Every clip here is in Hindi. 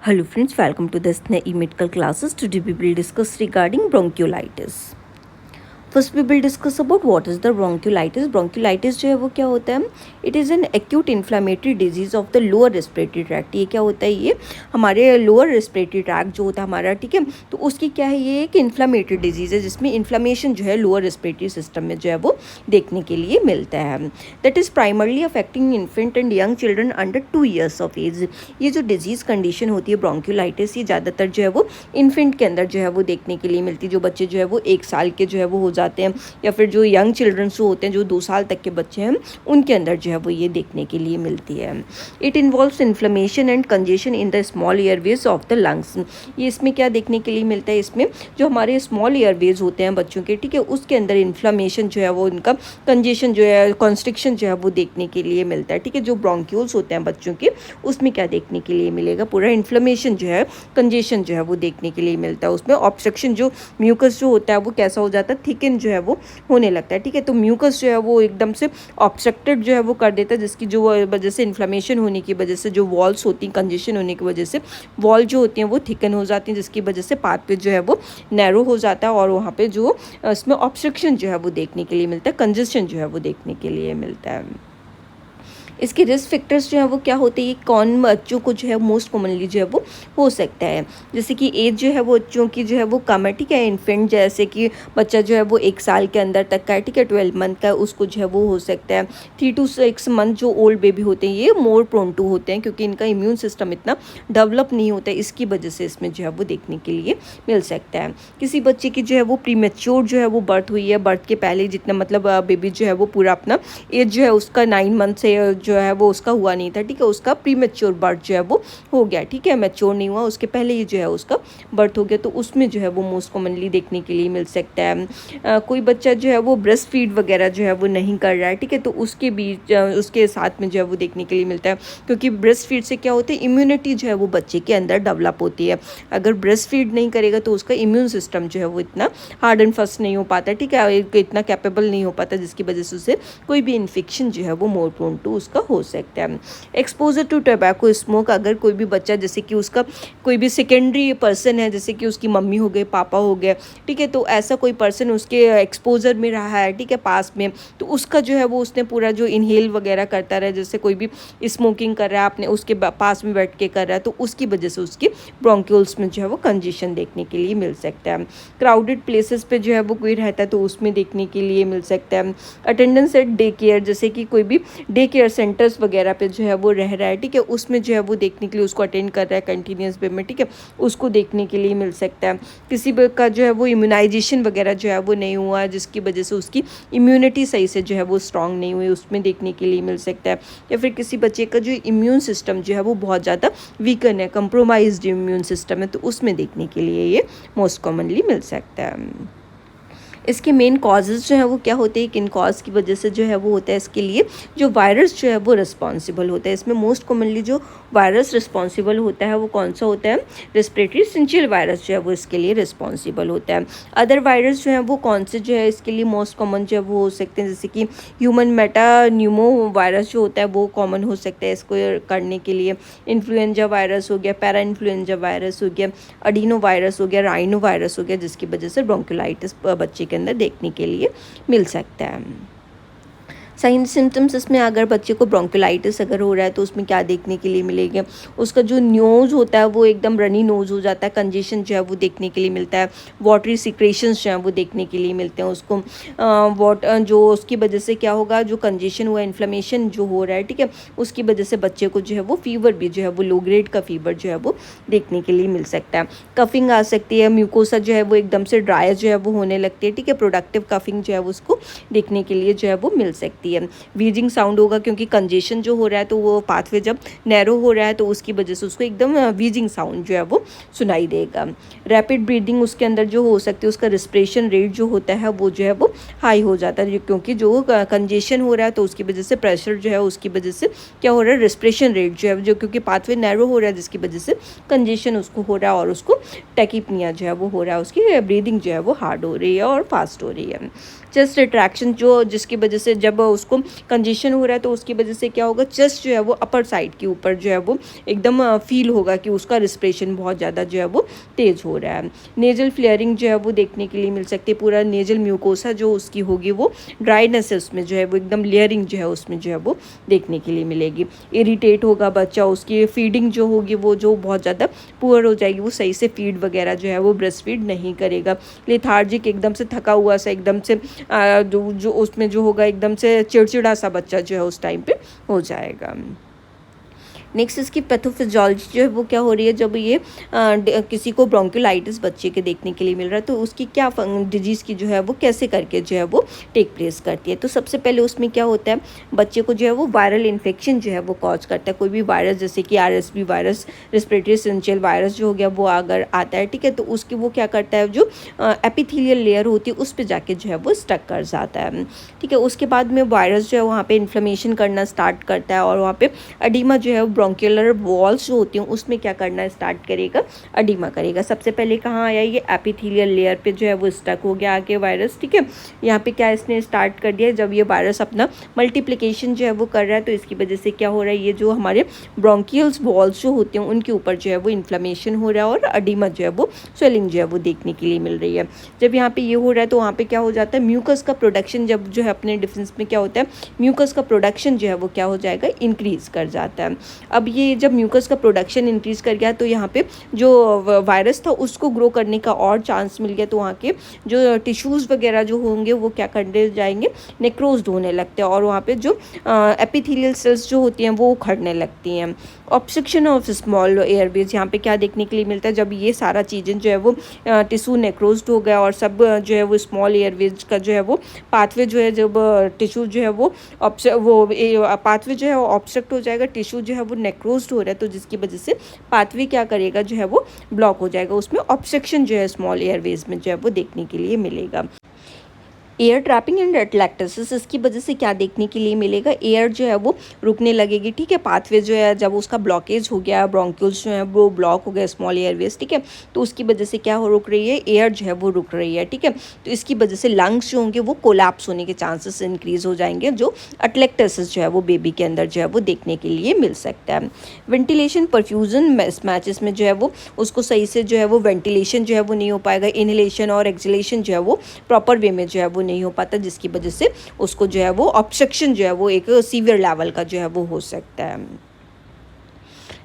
Hello friends, welcome to the SNE medical classes. Today we will discuss regarding bronchiolitis. First we will discuss about what is the bronchiolitis. Bronchiolitis जो है वो क्या होता है, it is an acute inflammatory disease of the lower respiratory tract. ये क्या होता है, ये हमारे लोअर रेस्पिरेटरी ट्रैक्ट जो होता है हमारा, ठीक है, तो उसकी क्या है, ये एक इन्फ्लामेटरी डिजीज़ है जिसमें इन्फ्लामेशन जो है लोअर रेस्पिरेटरी सिस्टम में जो है वो देखने के लिए मिलता है। That is primarily affecting infant and young children under 2 years of age. ये जो डिजीज़ कंडीशन होती है ब्रोंक्यूलाइटिस, ये ज़्यादातर जो है वो इन्फेंट के अंदर जो है वो देखने के लिए मिलती है। जो बच्चे जो है वो 1 साल के जो है वो हो जाते हैं, या फिर जो यंग चिल्ड्रंस जो होते हैं, जो 2 साल तक के बच्चे हैं, उनके अंदर जो है वो ये देखने के लिए मिलती है। It involves inflammation and congestion in the small Airways of the lungs. ये इसमें क्या देखने के लिए मिलता है, इसमें जो हमारे स्मॉल एयरवेज होते हैं बच्चों के, ठीक है, उसके अंदर इन्फ्लेमेशन जो है वो, उनका कंजेशन जो है, कॉन्स्ट्रिक्शन जो है वो देखने के लिए मिलता है। ठीक है, जो ब्रोंक्यूल्स होते हैं बच्चों के, उसमें क्या देखने के लिए मिलेगा, पूरा इन्फ्लेमेशन जो है, कंजेशन जो है वो देखने के लिए मिलता है। उसमें ऑब्स्ट्रक्शन, जो म्यूकस जो होता है वो कैसा हो जाता है, थिकन जो है वो होने लगता है। ठीक है, तो म्यूकस जो है वो एकदम से ऑब्स्ट्रक्टेड जो है वो कर देता है, जिसकी जो वजह से इन्फ्लेमेशन होने की वजह से जो वॉल्स होती हैं, कंजेशन होने की वजह से वॉल जो होती हैं वो थिकन हो जाती हैं, जिसकी वजह से पाथवे जो है वो नैरो हो जाता है और वहाँ पे जो इसमें ऑब्स्ट्रक्शन जो है वो देखने के लिए मिलता है, कंजेशन जो है वो देखने के लिए मिलता है। इसके रिस्क फैक्टर्स जो है वो क्या होते हैं, कौन बच्चों को जो है मोस्ट कॉमनली जो है वो हो सकता है, जैसे कि एज जो है वो बच्चों की जो है वो कम है। ठीक है, इन्फेंट जैसे कि बच्चा जो है वो 1 साल के अंदर तक का है, ठीक है, 12 मंथ का है, उसको जो है वो हो सकता है। 3 to 6 मंथ जो ओल्ड बेबी होते हैं, ये मोर प्रोन टू होते हैं, क्योंकि इनका इम्यून सिस्टम इतना डेवलप नहीं होता है, इसकी वजह से इसमें जो है वो देखने के लिए मिल सकता है। किसी बच्चे की जो है वो प्रीमेच्योर जो है वो बर्थ हुई है, बर्थ के पहले जितना मतलब बेबी जो है वो पूरा अपना एज जो है उसका 9 मंथ से जो है वो उसका हुआ नहीं था, ठीक है, उसका प्रीमेच्योर बर्थ जो है वो हो गया, ठीक है, मैच्योर नहीं हुआ, उसके पहले ही जो है उसका बर्थ हो गया, तो उसमें जो है वो मोस्ट कॉमनली देखने के लिए मिल सकता है। कोई बच्चा जो है वो ब्रेस्ट फीड वगैरह जो है वो नहीं कर रहा है, ठीक है, तो उसके बीच उसके साथ में जो है वो देखने के लिए मिलता है, क्योंकि ब्रेस्ट फीड से क्या होता है, इम्यूनिटी जो है वो बच्चे के अंदर डेवलप होती है। अगर ब्रेस्ट फीड नहीं करेगा तो उसका इम्यून सिस्टम जो है वो इतना हार्ड एंड फास्ट नहीं हो पाता, ठीक है, इतना कैपेबल नहीं हो पाता, जिसकी वजह से उसे कोई भी इन्फेक्शन जो है वो मोर प्रोन टू उसका हो सकता है। एक्सपोजर टू टोबैको स्मोक, अगर कोई भी बच्चा, जैसे कि उसका कोई भी सेकेंडरी पर्सन है, जैसे कि उसकी मम्मी हो गए, पापा हो गए, ठीक है, तो ऐसा कोई पर्सन उसके एक्सपोजर में रहा है, ठीक है, पास में, तो उसका जो है वो उसने पूरा जो इनहेल वगैरह करता रहा, जैसे कोई भी स्मोकिंग कर रहा है आपने उसके पास में बैठ के कर रहा है, तो उसकी वजह से उसकी ब्रोंक्यूल्स में जो है वो कंजेशन देखने के लिए मिल सकता है। क्राउडेड प्लेसेस पे जो है वो कोई रहता है तो उसमें देखने के लिए मिल सकता है। अटेंडेंस एट डे केयर, जैसे कि कोई भी डे केयर सेंटर्स वगैरह पे जो है वो रह रहा है, ठीक है, उसमें जो है वो देखने के लिए, उसको अटेंड कर रहा है कंटिन्यूस वे में, ठीक है, उसको देखने के लिए मिल सकता है। किसी का जो है वो इम्यूनाइजेशन वगैरह जो है वो नहीं हुआ, जिसकी वजह से उसकी इम्यूनिटी सही से जो है वो स्ट्रांग नहीं हुई, उसमें देखने के लिए मिल सकता है। या फिर किसी बच्चे का जो इम्यून सिस्टम जो है वो बहुत ज़्यादा वीकन है, कंप्रोमाइज्ड इम्यून सिस्टम है, तो उसमें देखने के लिए ये मोस्ट कॉमनली मिल सकता है। इसके मेन कॉजेज़ जो है वो क्या होते हैं, किन कॉज की वजह से जो है वो होता है, इसके लिए जो वायरस जो है वो रिस्पॉन्सिबल होता है। इसमें मोस्ट कॉमनली जो वायरस रिस्पॉन्सिबल होता है वो कौन सा होता है, रेस्पिरेटरी सिंचियल वायरस जो है वो इसके लिए रिस्पॉन्सिबल होता है। अदर वायरस जो है वो कौन से जो है इसके लिए मोस्ट कॉमन जो है वो हो सकते हैं, जैसे कि ह्यूमन मेटान्यूमो वायरस जो होता है वो कॉमन हो सकता है इसको करने के लिए। इन्फ्लुएंजा वायरस हो गया, पैरा इन्फ्लुएंजा वायरस हो गया, अडीनो वायरस हो गया, राइनो वायरस हो गया, जिसकी वजह से ब्रोंक्यूलाइटिस बच्चे के अंदर देखने के लिए मिल सकता है। साइन सिम्टम्स, इसमें अगर बच्चे को ब्रोंक्यूलाइटिस अगर हो रहा है तो उसमें क्या देखने के लिए मिलेगा, उसका जो नोज़ होता है वो एकदम रनी नोज़ हो जाता है, कंजेशन जो है वो देखने के लिए मिलता है, वाटरी सिक्रेशंस जो हैं वो देखने के लिए मिलते हैं उसको। जो उसकी वजह से क्या होगा, जो कंजेशन हुआ, इन्फ्लेमेशन जो हो रहा है, ठीक है, उसकी वजह से बच्चे को जो है वो फीवर भी जो है वो लो ग्रेड का फीवर जो है वो देखने के लिए मिल सकता है। कफिंग आ सकती है, म्यूकोसा जो है वो एकदम से ड्राई जो है वो होने लगती है, ठीक है, प्रोडक्टिव कफिंग जो है वो उसको देखने के लिए जो है वो मिल सकती है। वीजिंग साउंड होगा, क्योंकि कंजेशन जो हो रहा है तो वो पाथवे जब नैरो हो रहा है तो उसकी वजह से उसको एकदम वीजिंग साउंड जो है वो सुनाई देगा। रैपिड ब्रीदिंग उसके अंदर जो हो सकती है, उसका रिस्पिरेशन रेट जो होता है वो जो है वो हाई हो जाता है, क्योंकि जो कंजेशन हो रहा है तो उसकी वजह से प्रेशर जो है उसकी वजह से क्या हो रहा है, रिस्पिरेशन रेट जो है, जो क्योंकि पाथवे नैरो हो रहा है जिसकी वजह से कंजेशन उसको हो रहा है और उसको टैकीपनिया जो है वो हो रहा है, उसकी ब्रीदिंग जो है वो हार्ड हो रही है और फास्ट हो रही है। चेस्ट रिट्रैक्शन जो जिसकी वजह से जब उसको कंजेशन हो रहा है तो उसकी वजह से क्या होगा, चेस्ट जो है वो अपर साइड के ऊपर जो है वो एकदम फील होगा कि उसका रिस्पिरेशन बहुत ज़्यादा जो है वो तेज़ हो रहा है। नेजल फ्लेयरिंग जो है वो देखने के लिए मिल सकती है, पूरा नेजल म्यूकोसा जो उसकी होगी वो ड्राइनेस है उसमें जो है वो एकदम लेयरिंग जो है उसमें जो है वो देखने के लिए मिलेगी। इरिटेट होगा बच्चा, उसकी फीडिंग जो होगी वो जो बहुत ज़्यादा पुअर हो जाएगी, वो सही से फीड वगैरह जो है वो ब्रेस्ट फीड नहीं करेगा। लेथार्जिक, एकदम से थका हुआ सा, एकदम से जो उसमें जो होगा एकदम से चिड़चिड़ा सा बच्चा जो है उस टाइम पे हो जाएगा। नेक्स्ट इसकी पैथोफिजियोलॉजी जो है वो क्या हो रही है, जब ये किसी को ब्रोंकियोलाइटिस बच्चे के देखने के लिए मिल रहा है तो उसकी क्या डिजीज़ की जो है वो कैसे करके जो है वो टेक प्लेस करती है। तो सबसे पहले उसमें क्या होता है, बच्चे को जो है वो वायरल इन्फेक्शन जो है वो कॉज करता है। कोई भी वायरस जैसे कि RSV वायरस, रेस्पिरेटरी सिंचियल वायरस जो हो गया वो अगर आता है, ठीक है, तो उसकी वो क्या करता है, जो एपिथेलियल लेयर होती है उस पर जाके जो है वो स्टक कर जाता है, ठीक है। उसके बाद में वायरस जो है वहाँ पे इन्फ्लेमेशन करना स्टार्ट करता है और वहाँ पे एडिमा जो है ब्रोंक्यूलर वॉल्स जो होती हैं उसमें क्या करना स्टार्ट करेगा, एडिमा करेगा। सबसे पहले कहाँ आया, ये एपिथेलियल लेयर पे जो है वो स्टक हो गया आगे वायरस, ठीक है। यहाँ पे क्या इसने स्टार्ट कर दिया, जब ये वायरस अपना मल्टीप्लिकेशन जो है वो कर रहा है तो इसकी वजह से क्या हो रहा है, ये जो हमारे ब्रोंकियल्स वॉल्स जो होते हैं उनके ऊपर जो है वो इन्फ्लेमेशन हो रहा है और एडिमा जो है वो स्वेलिंग जो है वो देखने के लिए मिल रही है। जब यहाँ पे ये हो रहा है तो वहाँ पे क्या हो जाता है, म्यूकस का प्रोडक्शन जब जो है अपने डिफेंस में क्या होता है, म्यूकस का प्रोडक्शन जो है वो क्या हो जाएगा, इंक्रीज़ कर जाता है। अब ये जब म्यूकस का प्रोडक्शन इंक्रीज़ कर गया तो यहाँ पे जो वायरस था उसको ग्रो करने का और चांस मिल गया, तो वहाँ के जो टिश्यूज़ वगैरह जो होंगे वो क्या करने जाएंगे, नेक्रोज्ड होने लगते हैं और वहाँ पे जो एपिथेलियल सेल्स जो होती हैं वो उखड़ने लगती हैं। ऑब्स्ट्रक्शन ऑफ स्मॉल एयरवेज, यहाँ पे क्या देखने के लिए मिलता है, जब ये सारा चीज़ें जो है वो टिश्यू नेक्रोज्ड हो गया और सब जो है वो स्मॉल एयरवेज का जो है वो पाथवे जो है, जब टिश्यू जो है वो पाथवे जो है वो ऑब्स्ट्रक्ट हो जाएगा, टिश्यू जो है वो नेक्रोज्ड हो रहा है तो जिसकी वजह से पाथवे क्या करेगा, जो है वो ब्लॉक हो जाएगा, उसमें ऑब्स्ट्रक्शन जो है स्मॉल एयरवेज में जो है वो देखने के लिए मिलेगा। एयर ट्रैपिंग एंड एटलैक्टोसिस, इसकी वजह से क्या देखने के लिए मिलेगा, एयर जो है वो रुकने लगेगी, ठीक है। पाथवे जो है जब उसका ब्लॉकेज हो गया, ब्रोंक्यूल्स जो है वो ब्लॉक हो गया, स्मॉल एयरवेज, ठीक है, तो उसकी वजह से क्या हो रुक रही है, एयर जो है वो रुक रही है, ठीक है। तो इसकी वजह से लंग्स जो होंगे वो कोलैप्स होने के चांसेस इंक्रीज हो जाएंगे, जो एटलैक्टोसिस जो है वो बेबी के अंदर जो है वो देखने के लिए मिल सकता है। वेंटिलेशन परफ्यूजन मैचेस में जो है वो उसको सही से जो है वो वेंटिलेशन जो है वो नहीं हो पाएगा, इनहेलेशन और एक्सहेलेशन जो है वो प्रॉपर वे में जो है वो नहीं हो पाता, जिसकी वजह से उसको जो है वो ऑब्स्ट्रक्शन जो है वो एक सीवियर लेवल का जो है वो हो सकता है।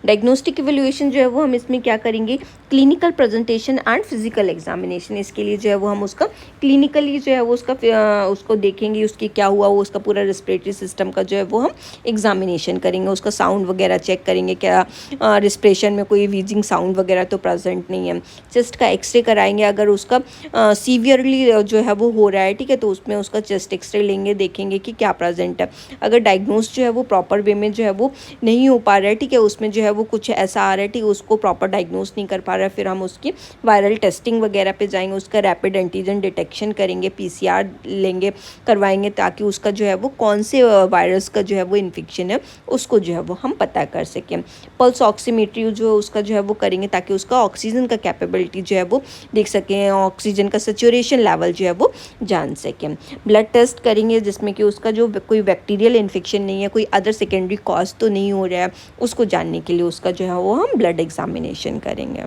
डायग्नोस्टिक इवैल्यूएशन जो है वो हम इसमें क्या करेंगे, clinical presentation and physical examination, इसके लिए जो है वो हम उसका क्लिनिकली जो है वो उसको देखेंगे, उसकी क्या हुआ, वो उसका पूरा रेस्पिरेटरी सिस्टम का जो है वो हम एग्जामिनेशन करेंगे, उसका साउंड वगैरह चेक करेंगे, क्या रिस्पिरेशन में कोई वीजिंग साउंड वगैरह तो प्रेजेंट नहीं है। चेस्ट का एक्सरे कराएंगे, अगर उसका सीवियरली जो है वो हो रहा है, ठीक है, तो उसमें उसका चेस्ट एक्सरे लेंगे, देखेंगे कि क्या प्रेजेंट है। अगर डायग्नोस जो है वो प्रॉपर वे में जो है वो नहीं हो पा रहा है, ठीक है, उसमें जो है वो कुछ ऐसा आ रहा है, ठीक, उसको प्रॉपर डायग्नोस नहीं कर पा रहा है, फिर हम उसकी वायरल टेस्टिंग वगैरह पे जाएंगे, उसका रैपिड एंटीजन डिटेक्शन करेंगे, PCR लेंगे, करवाएंगे, ताकि उसका जो है वो कौन से वायरस का जो है वो इन्फेक्शन है उसको जो है वो हम पता कर सकें। पल्स ऑक्सीमेट्री जो है उसका जो है वो करेंगे, ताकि उसका ऑक्सीजन का कैपेबिलिटी जो है वो देख सकें, ऑक्सीजन का सेचुरेशन लेवल जो है वो जान सकें। ब्लड टेस्ट करेंगे, जिसमें कि उसका जो कोई बैक्टीरियल इन्फेक्शन नहीं है, कोई अदर सेकेंडरी कॉज तो नहीं हो रहा है, उसको जानने के लिए उसका जो है वो हम ब्लड एग्जामिनेशन करेंगे।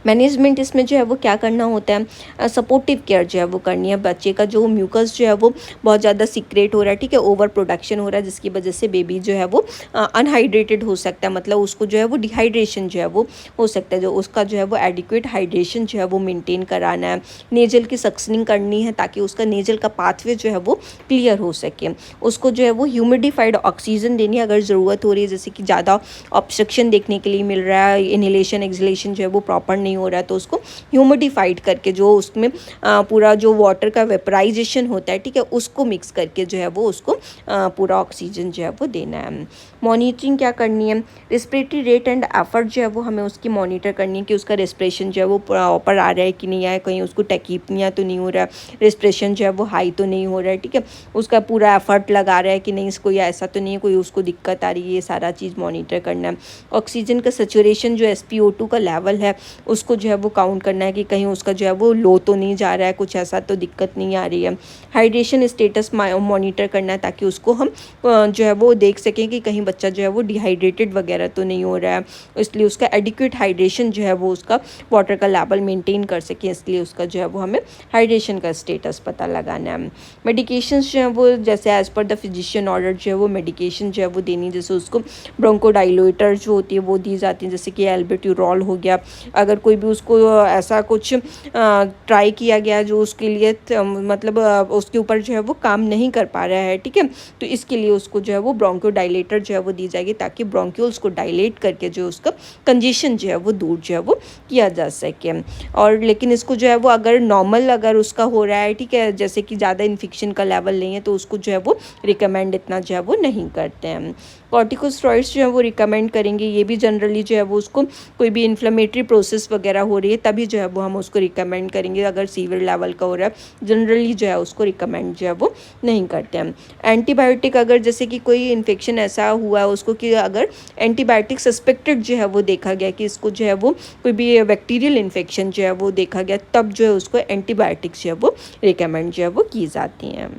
मैनेजमेंट इसमें जो है वो क्या करना होता है, सपोर्टिव केयर जो है वो करनी है। बच्चे का जो म्यूकस जो है वो बहुत ज़्यादा सीक्रेट हो रहा है, ठीक है, ओवर प्रोडक्शन हो रहा है, जिसकी वजह से बेबी जो है वो अनहाइड्रेटेड हो सकता है, मतलब उसको जो है वो डिहाइड्रेशन जो है वो हो सकता है, जो उसका जो है वो एडिक्वेट हाइड्रेशन जो है वो मेंटेन कराना है। नेजल की सक्सनिंग करनी है, ताकि उसका नेजल का पाथवे जो है वो क्लियर हो सके। उसको जो है वो ह्यूमिडिफाइड ऑक्सीजन देनी है, अगर ज़रूरत हो रही है, जैसे कि ज़्यादा ऑब्स्ट्रक्शन देखने के लिए मिल रहा है, इनहेलेशन एक्सहेलेशन जो है वो प्रॉपर नहीं हो रहा है, तो उसको ह्यूमिडिफाइड करके जो उसमें पूरा जो वाटर का वेपराइजेशन होता है, ठीक है, उसको मिक्स करके जो है वो उसको पूरा ऑक्सीजन जो है वो देना है। मॉनिटरिंग क्या करनी है, रेस्पिरेटरी रेट एंड एफर्ट जो है वो हमें उसकी मॉनिटर करनी है, कि उसका रेस्पिरेशन जो है वो प्रॉपर आ रहा है कि नहीं आया, कहीं उसको टैकीपनिया तो नहीं हो रहा है, रेस्पिरेशन जो है वो हाई तो नहीं हो रहा है, ठीक है, उसका पूरा एफर्ट लगा रहा है कि नहीं, कोई ऐसा तो नहीं है कोई उसको दिक्कत आ रही है, ये सारा चीज़ मॉनिटर करना है। ऑक्सीजन का सेचुरेशन जो SpO2 का लेवल है उसको जो है वो काउंट करना है कि कहीं उसका जो है वो लो तो नहीं जा रहा है, कुछ ऐसा तो दिक्कत नहीं आ रही है। हाइड्रेशन स्टेटस मॉनिटर करना है ताकि उसको हम जो है वो देख सकें कि कहीं बच्चा जो है वो डिहाइड्रेटेड वगैरह तो नहीं हो रहा है, इसलिए उसका एडिक्वेट हाइड्रेशन जो है वो उसका वाटर का लेवल मेंटेन कर सकें, इसलिए उसका जो है वो हमें हाइड्रेशन का स्टेटस पता लगाना है। मेडिकेशंस जो है वो जैसे as per the physician order जो है वो मेडिकेशन जो है वो देनी, जैसे उसको ब्रोंकोडाइलेटर जो होती है वो दी जाती है, जैसे कि एल्बेट्यूरॉल हो गया। अगर कोई भी उसको ऐसा कुछ ट्राई किया गया जो उसके लिए मतलब उसके ऊपर जो है वो काम नहीं कर पा रहा है, ठीक है, तो इसके लिए उसको जो है वो ब्रोंकोडाइलेटर जो है वो दी जाएगी ताकि ब्रोंक्यूल्स को डायलेट करके जो उसका कंजेशन जो है वो दूर जो है वो किया जा सके। और लेकिन इसको जो है वो अगर नॉर्मल अगर उसका हो रहा है, ठीक है, जैसे कि ज़्यादा इन्फेक्शन का लेवल नहीं है, तो उसको जो है वो रिकमेंड इतना जो है वो नहीं करते हैं। कॉर्टिकोस्टेरॉइड्स जो है वो रिकमेंड करेंगे, ये भी जनरली जो है वो उसको कोई भी इन्फ्लेमेटरी प्रोसेस वगैरह हो रही है तभी जो है वो हम उसको रिकमेंड करेंगे। अगर सीवियर लेवल का हो रहा है जनरली जो है उसको रिकमेंड जो है वो नहीं करते हैं। एंटीबायोटिक अगर जैसे कि कोई इन्फेक्शन ऐसा हुआ है उसको कि अगर एंटीबायोटिक सस्पेक्टेड जो है वो देखा गया कि इसको जो है वो कोई भी बैक्टीरियल इन्फेक्शन जो है वो देखा गया, तब जो है उसको एंटीबायोटिक्स जो है वो रिकमेंड जो है वो की जाती हैं।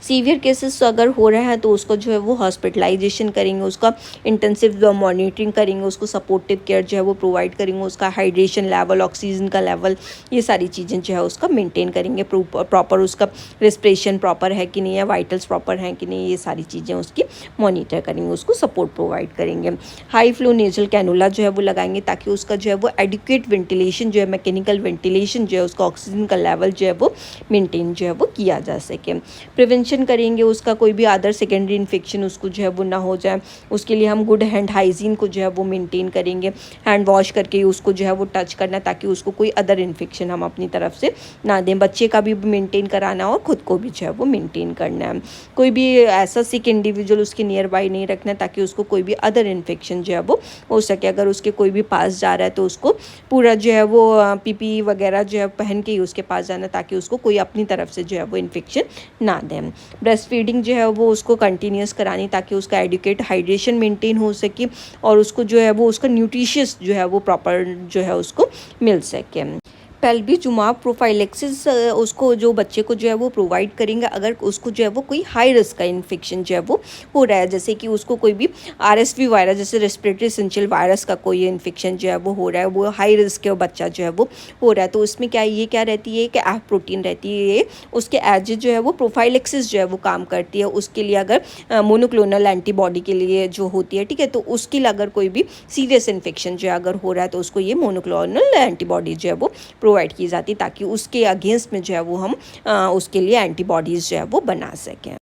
सीवियर केसेस अगर हो रहा है तो उसको जो है वो हॉस्पिटलाइजेशन करेंगे, उसका इंटेंसिव मॉनिटरिंग करेंगे, उसको सपोर्टिव केयर जो है वो प्रोवाइड करेंगे, उसका हाइड्रेशन लेवल, ऑक्सीजन का लेवल, ये सारी चीज़ें जो है उसका मेंटेन करेंगे, प्रॉपर उसका रेस्पिरेशन प्रॉपर है कि नहीं है, वाइटल्स प्रॉपर हैं कि नहीं, ये सारी चीज़ें उसकी मॉनिटर करेंगे, उसको सपोर्ट प्रोवाइड करेंगे। हाई फ्लो नेजल कैनुला जो है वो लगाएंगे ताकि उसका जो है वो एडिक्वेट वेंटिलेशन जो है, मैकेनिकल वेंटिलेशन जो है, उसका ऑक्सीजन का लेवल जो है वो मेंटेन जो है वो किया जा सके। प्रिवेंशन करेंगे उसका कोई भी अदर सेकेंडरी इन्फेक्शन उसको जो है वो ना हो जाए, उसके लिए हम गुड हैंड हाइजीन को जो है वो मेंटेन करेंगे, हैंड वॉश करके उसको जो है वो टच करना ताकि उसको कोई अदर इन्फेक्शन हम अपनी तरफ से ना दें। बच्चे का भी मेंटेन कराना और ख़ुद को भी जो है वो मेंटेन करना है। कोई भी ऐसा सिक इंडिविजुअल उसके नियर बाई नहीं रखना ताकि उसको कोई भी अदर इन्फेक्शन जो है वो हो सके। अगर उसके कोई भी पास जा रहा है तो उसको पूरा जो है वो पीपी वगैरह जो है पहन के ही उसके पास जाना ताकि उसको कोई अपनी तरफ से जो है वो इन्फेक्शन ना दें। ब्रेस्ट फीडिंग जो है वो उसको कंटिन्यूस करानी ताकि उसका एडिक्वेट हाइड्रेशन मेंटेन हो सके और उसको जो है वो उसका न्यूट्रिशियस जो है वो प्रॉपर जो है उसको मिल सके। पेल्विजुमाब प्रोफाइलेक्सिस उसको जो बच्चे को जो है वो प्रोवाइड करेंगे अगर उसको जो है वो कोई हाई रिस्क का इन्फेक्शन जो है वो हो रहा है, जैसे कि उसको कोई भी RSV वायरस जैसे रेस्पिरेटरी सिंचियल वायरस का कोई इन्फेक्शन जो है वो हो रहा है, वो हाई रिस्क के बच्चा जो है वो हो रहा है, तो उसमें क्या रहती है कि एफ प्रोटीन रहती है, ये उसके एज जो है वो प्रोफाइलेक्सिस जो है वो काम करती है। उसके लिए अगर मोनोक्लोनल एंटीबॉडी के लिए जो होती है, ठीक है, तो उसके लिए अगर कोई भी सीरियस इन्फेक्शन जो है अगर हो रहा है तो उसको ये मोनोक्लोनल एंटीबॉडी जो है वो प्रोवाइड की जाती ताकि उसके अगेंस्ट में जो है वो हम उसके लिए एंटीबॉडीज़ जो है वो बना सकें।